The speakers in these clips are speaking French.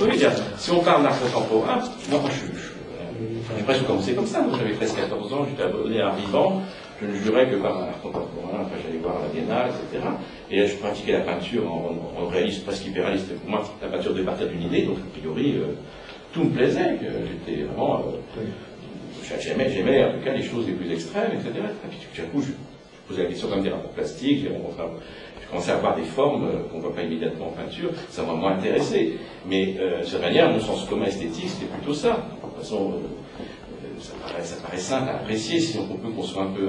Oui, si on parle d'art contemporain, moi j'ai presque commencé comme ça. Moi, j'avais 13-14 ans, j'étais abonné à Art Vivant. Je ne jurais que par l'art contemporain. Après, j'allais voir la Biennale, etc. Et là, je pratiquais la peinture en réaliste, presque hyperréaliste. Pour moi, la peinture devait partir d'une idée, donc a priori, tout me plaisait. J'étais vraiment. J'aimais en tout cas les choses les plus extrêmes, etc. Et puis tout à coup, je posais la question comme des rapports plastiques. Je commençais à avoir des formes qu'on ne voit pas immédiatement en peinture. Ça m'a moins intéressé. Mais de cette manière, mon sens commun esthétique, c'était plutôt ça. De toute façon, ça paraît simple à apprécier si on peut qu'on soit un peu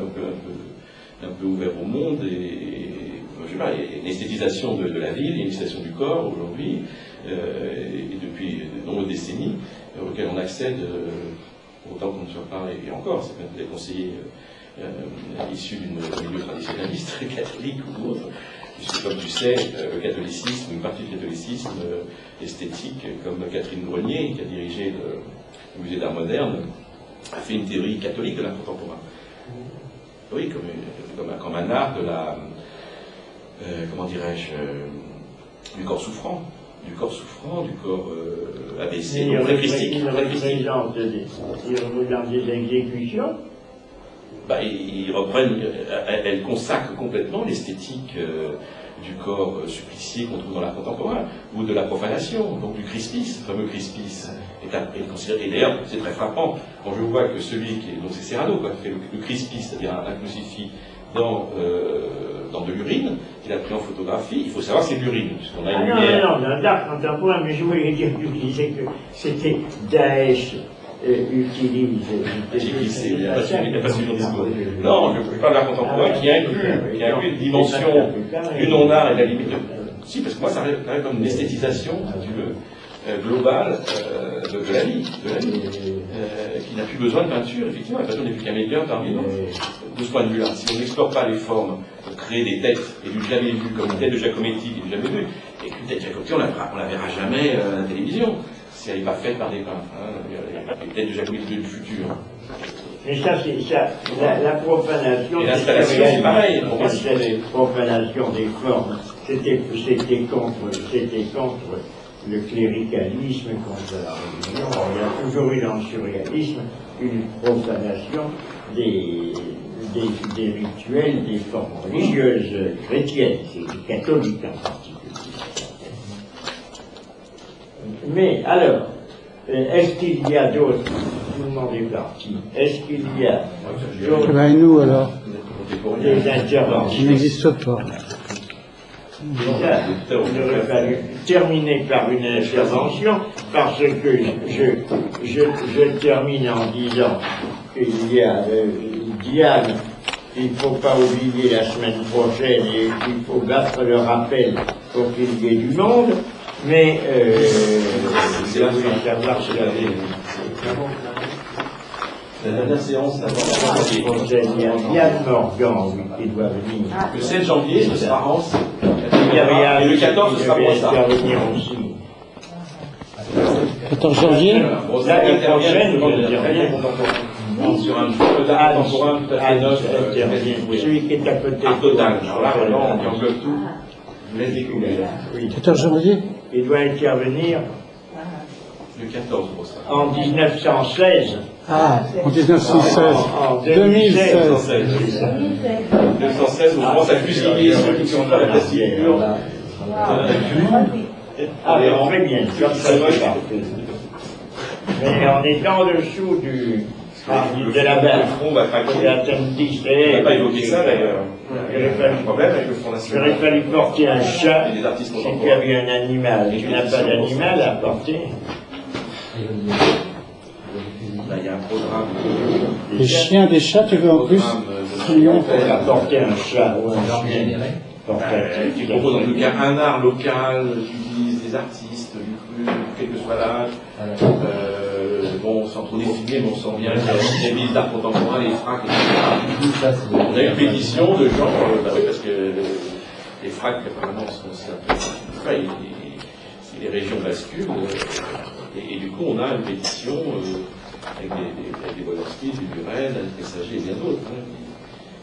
ouvert au monde je sais pas, il y a une esthétisation de la ville, il y a une esthétisation du corps aujourd'hui, et depuis de nombreuses décennies, auxquelles on accède autant qu'on ne soit pas, et encore, c'est même des conseillers issus d'un milieu traditionnaliste, catholique ou autre. Puisque, comme tu sais, le catholicisme, une partie du catholicisme esthétique, comme Catherine Grenier, qui a dirigé le musée d'art moderne, a fait une théorie catholique de l'art contemporain. Oui, comme un art de la, comment dirais-je, du corps souffrant, du corps abaissé, très christique. Ils représentent des exécutions. Ils reprennent, elles consacrent complètement l'esthétique du corps supplicié qu'on trouve dans l'art contemporain, ou de la profanation, donc du crispice, le fameux crispice. Et considéré, et d'ailleurs, c'est très frappant, quand je vois que celui qui est, donc c'est Serrano, qui fait le crispice, c'est-à-dire un crucifix dans de l'urine, qu'il a pris en photographie, il faut savoir que c'est de l'urine, puisqu'on a une lumière. Non, l'art contemporain, mais je voulais dire que je disais que c'était Daesh. Utilise. J'ai glissé, il n'y a pas suivi mon discours. Non, je parle de l'art contemporain qui inclut une dimension du non-art et de la limite. Si, parce que moi, ça arrive comme une esthétisation, si tu veux, globale de la vie, qui n'a plus besoin de peinture. Effectivement, la peinture n'est plus qu'un médium parmi nous. De ce point de vue-là, si on n'explore pas les formes pour créer des têtes, et du jamais vu, comme une tête de Giacometti, qui n'est jamais vue, et qu'une tête de Giacometti, on la verra jamais à la télévision. Si elle n'est pas faite par des peintres, peut-être déjà du futur. Mais ça, c'est ça, la profanation. Et l'installation, c'est pareil. Cette profanation des formes, c'était contre le cléricalisme, contre la religion. Il y a toujours eu dans le surréalisme une profanation des rituels, des formes religieuses chrétiennes, c'est catholiques en particulier. Mais alors, est-ce qu'il y a d'autres, tout le monde est parti, est-ce qu'il y a d'autres nous alors des interventions? Il n'existe pas. Déjà, il aurait fallu terminer par une intervention, parce que je termine en disant qu'il y a Diane, il ne faut pas oublier la semaine prochaine et qu'il faut battre le rappel pour qu'il y ait du monde. Mais c'est la savoir si la dernière séance d'avant. Il y a Yann Morgan qui doit venir. Le 7 janvier, ce sera Rance. Et le 14, ce sera Brossard. Il va venir aussi. 14 janvier L'année prochaine, sur un jeu d'art contemporain tout à fait neuf. Celui qui est à côté. Art total. Alors là, vraiment, on englobe tout. Je vous laisse découvrir. 14 janvier Il doit intervenir Le 14, Brossard. en 1916. Ah, en 1916. En 2016. 1916, on commence à fusiller ceux qui sont pas la plastique pure. Ah, très bien, ça va pas. Mais on est en dessous de la barre. Le front va craquer. L'appendix, On n'a pas évoqué ça d'ailleurs. Il aurait fallu, Problème avec le Front il aurait National. fallu porter un chat Et les artistes si tu contemporains. avais un animal. Tu n'as pas d'animal à porter. Là, il y a un programme. Des chiens, des chats, tu veux en plus On va porter un chat ou un chien. Qui propose en tout cas un art local, qui utilise des artistes, quel que soit l'âge. Bon, sans trop définir, mais on sent bien qu'il y a des mises d'art contemporain, les fracs, etc. On a une pétition de gens, oui, parce que les fracs, apparemment, c'est un peu. Si les régions basculent, et du coup, on a une pétition avec des Wodanski, des Buren, des Messagers et bien d'autres.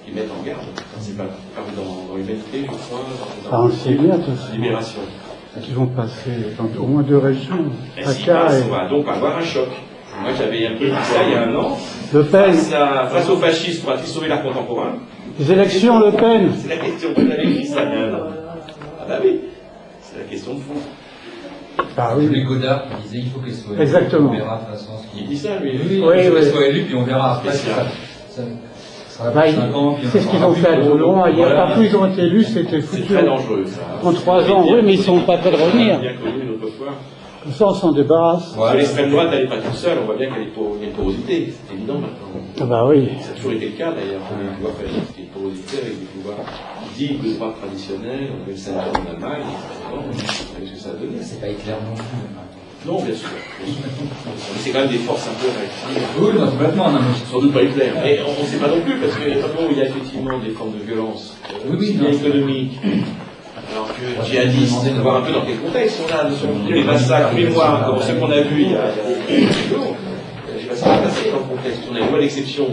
Qui mettent en garde. C'est pas dans l'humanité, je crois, Ah, c'est bien tout ça. Libération. qui vont passer dans au moins 2 régions, Et s'il Aka passe, et on va donc avoir un choc. Moi, j'avais un peu dit ça il y a un an. Le Pen. Face aux fascistes, pourra-t-il sauver l'art contemporain? Les élections, Le Pen. C'est la question. Vous avez écrit ça il y a un an. Ah bah oui, c'est la question de fond. Ah Les oui. Godard qui disait il faut qu'elle soit élue. Exactement. On verra de toute façon ce Il qu'il dit ça, lui. Oui, Oui, il faut qu'elle oui. soit élue, puis on verra après. Spécial. Ça sera Bah, 5 ans, puis on c'est ce qu'ils aura ont plus fait à de- Toulon. Il y a Voilà. partout ils ont été élus, c'était C'est foutu. très dangereux, ça. En 3 ans, oui, mais ils sont pas prêts de revenir. Bien connu une autre fois. Comme ça, on s'en débarrasse. Sur l'extrême droite, elle n'est pas toute seule. On voit bien qu'il y a une porosité. C'est évident maintenant. Ah bah oui. Ça a toujours été le cas d'ailleurs. On voit qu'il y a une porosité avec des pouvoirs dits de droite traditionnels. On avait le Sénat en Allemagne. Vous savez ce que ça a donné. C'est pas éclair non plus. Non, bien sûr. Mais c'est quand même des forces un peu réactives. Oui, non, complètement. Non, mais Sans doute pas éclair. Et on ne sait pas non plus, parce qu'il y a pas où il y a effectivement des formes de violence, Oui, aussi non, bien c'est- économiques, alors que djihadistes, on va voir un peu dans quel contexte on a, des massacres mémoires, comme ceux qu'on a vus il y a quelques jours. Je sais pas ce qui va passer dans le contexte. On a une loi d'exception.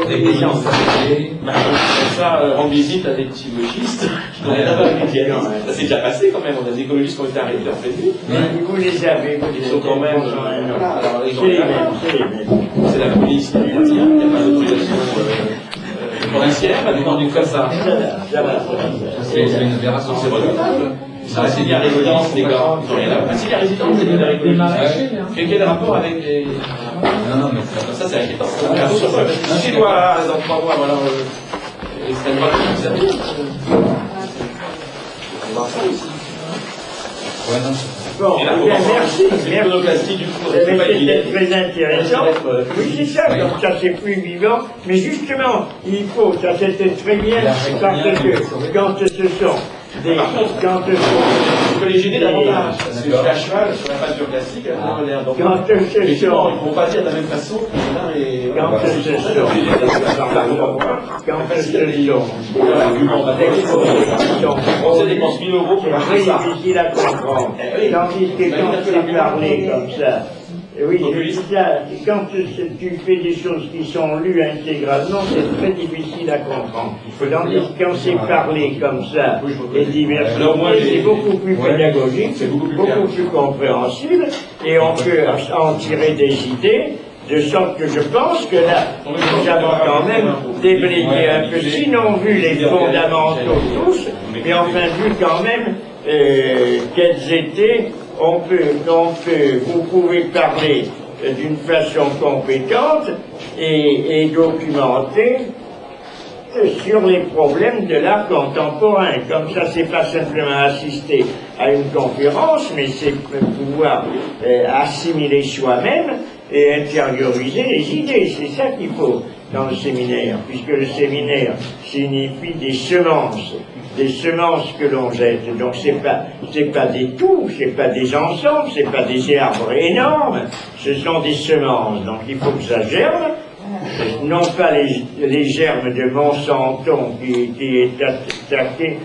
Des pays comme ça, rendre visite à des petits logistes qui n'ont rien à voir avec les djihadistes. Ça s'est déjà passé quand même. On a des écologistes qui ont été arrêtés en pleine nuit. Vous les avez, Ils sont quand même. Alors, les gens, c'est les mêmes, c'est les mêmes. c'est la police qui dit, il n'y a pas d'autorisation policière, elle demande une comme ça. c'est une aberration. C'est redoutable. Ça, c'est bien résidence, les gars. Ils ont rien à voir. Ah, si, la résidence, c'est bien la résidence. Quel rapport avec les. Non, non, mais Ça, c'est inquiétant. Si tu dois, dans 3 mois, voilà, l'extrême droite, ça veut dire. On va voir ça aussi. ouais, non, Bon, Et là, eh bien, merci. C'est l'iconoclastie du coup. Eh C'est bien, pas évident. c'était très intéressant. Oui, c'est ça, comme ça c'est plus vivant. Mais justement, il faut, ça c'était très bien, parce que quand ce sont des. Quand ce Je sont peux les gêner davantage, parce que je suis à cheval sur la peinture classique, elle a l'air donc. Quand ce Effectivement, sont. ils ne vont pas dire de la même façon que l'un et. Quand ce sont. Quand ce sont. L'argument on français dépense 1000 euros pour acheter Très ça. difficile à comprendre. Tandis que quand c'est parlé comme ça, oui, c'est ça, quand tu fais des choses qui sont lues intégralement, c'est très difficile à comprendre. Tandis que quand c'est parlé comme ça, et diversifié, c'est beaucoup plus pédagogique, c'est beaucoup plus compréhensible, et on peut en tirer des idées, de sorte que je pense que là, nous avons quand même déblayé un peu, sinon vu les fondamentaux tous, mais enfin vu quand même quels étaient, vous pouvez parler d'une façon compétente et documentée sur les problèmes de l'art contemporain. Comme ça, c'est pas simplement assister à une conférence, mais c'est pouvoir assimiler soi-même et intérioriser les idées. C'est ça qu'il faut dans le séminaire, puisque le séminaire signifie des semences que l'on jette. Donc c'est pas des tout, c'est pas des ensembles, c'est pas des arbres énormes, ce sont des semences. Donc il faut que ça germe. Non pas les germes de Monsanto qui est attaqué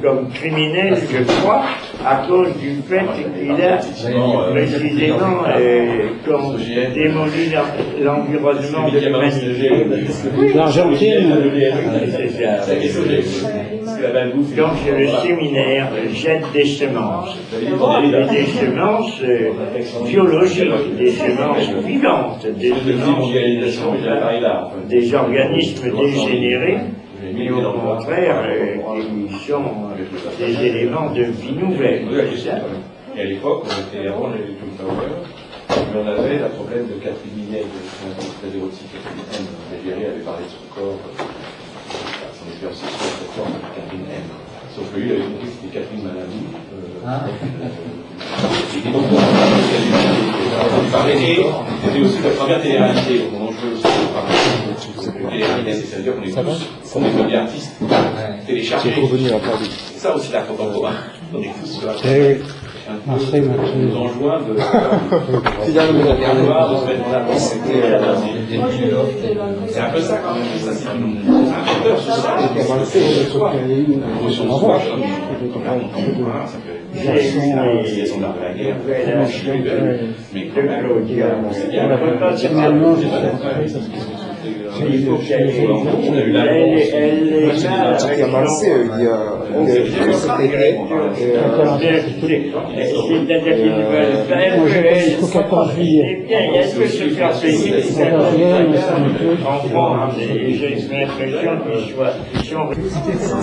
comme criminel, je crois, à cause du fait qu'il a précisément démoli l'environnement de l'humanité. l'Argentine. Donc le séminaire jette des semences, des semences biologiques, des semences vivantes, des organismes dégénérés, mais au contraire, qui sont des éléments de vie nouvelle. Et à l'époque, on était avant les Twin Towers, mais on avait le problème de Catherine Minet, très érotique, Catherine avait parlé de son corps, son expérience sexuelle très forte avec Catherine M. Sauf que lui, il avait compris que c'était Catherine Maladou. Et donc, on parlait, et c'était aussi la première télé-réalité, on en jouait aussi. Télé-réalité, c'est-à-dire qu'on est tous, on est devenus artistes, téléchargés. C'est ça aussi l'art contemporain. On est tous sur la nous enjoint de se mettre en avant. C'est un peu ça quand même. Ça, c'est un vecteur social. C'est une notion de soi, comme l'art contemporain, ça peut être l'utilisation de l'art de la guerre, mais quand même, on sait bien, Finalement, Il faut qu'elle est là avec chiamarsi c'est-à-dire qu'ils veulent faire Jusqu'au 14 juillet. bien, il y a que se faire payer en France, et j'ai l'impression qu'ils sont...